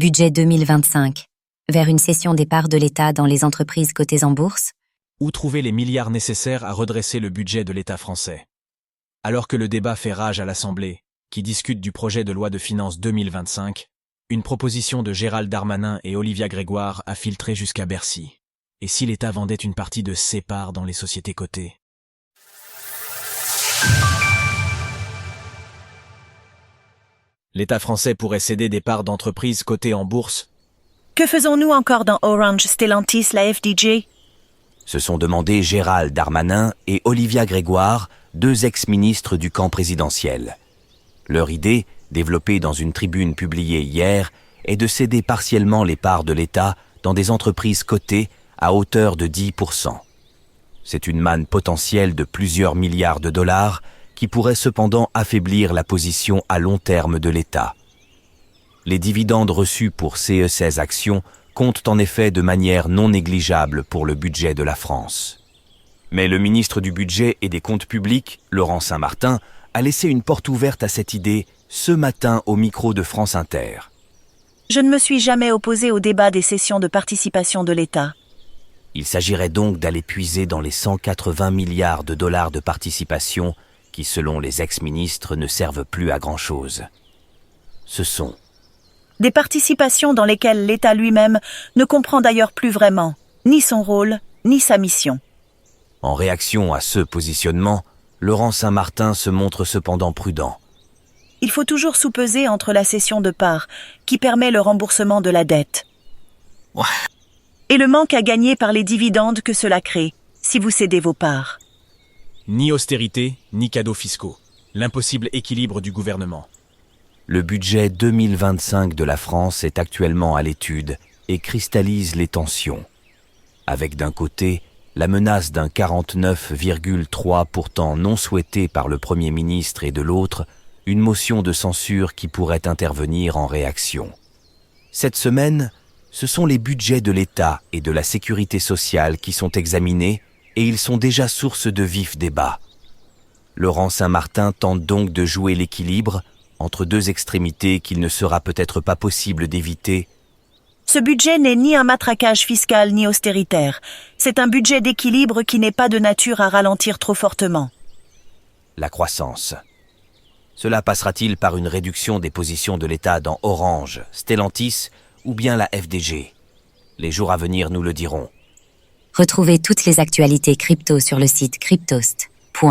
Budget 2025. Vers une cession des parts de l'État dans les entreprises cotées en bourse? Où trouver les milliards nécessaires à redresser le budget de l'État français? Alors que le débat fait rage à l'Assemblée, qui discute du projet de loi de finances 2025, une proposition de Gérald Darmanin et Olivia Grégoire a filtré jusqu'à Bercy. Et si l'État vendait une partie de ses parts dans les sociétés cotées? L'État français pourrait céder des parts d'entreprises cotées en bourse. Que faisons-nous encore dans Orange, Stellantis, la FDJ? Se sont demandés Gérald Darmanin et Olivia Grégoire, deux ex-ministres du camp présidentiel. Leur idée, développée dans une tribune publiée hier, est de céder partiellement les parts de l'État dans des entreprises cotées à hauteur de 10%. C'est une manne potentielle de plusieurs milliards de dollars qui pourrait cependant affaiblir la position à long terme de l'État. Les dividendes reçus pour ces 16 actions comptent en effet de manière non négligeable pour le budget de la France. Mais le ministre du Budget et des Comptes publics, Laurent Saint-Martin, a laissé une porte ouverte à cette idée ce matin au micro de France Inter. Je ne me suis jamais opposé au débat des cessions de participation de l'État. Il s'agirait donc d'aller puiser dans les 180 milliards de dollars de participation qui, selon les ex-ministres, ne servent plus à grand-chose. Ce sont des participations dans lesquelles l'État lui-même ne comprend d'ailleurs plus vraiment ni son rôle, ni sa mission. En réaction à ce positionnement, Laurent Saint-Martin se montre cependant prudent. Il faut toujours soupeser entre la cession de parts, qui permet le remboursement de la dette, et le manque à gagner par les dividendes que cela crée, si vous cédez vos parts. Ni austérité, ni cadeaux fiscaux. L'impossible équilibre du gouvernement. Le budget 2025 de la France est actuellement à l'étude et cristallise les tensions. Avec d'un côté, la menace d'un 49,3 pourtant non souhaité par le Premier ministre et de l'autre, une motion de censure qui pourrait intervenir en réaction. Cette semaine, ce sont les budgets de l'État et de la sécurité sociale qui sont examinés et ils sont déjà source de vifs débats. Laurent Saint-Martin tente donc de jouer l'équilibre entre deux extrémités qu'il ne sera peut-être pas possible d'éviter. Ce budget n'est ni un matraquage fiscal ni austéritaire. C'est un budget d'équilibre qui n'est pas de nature à ralentir trop fortement. La croissance. Cela passera-t-il par une réduction des positions de l'État dans Orange, Stellantis ou bien la FDJ? Les jours à venir nous le diront. Retrouvez toutes les actualités crypto sur le site cryptost.fr.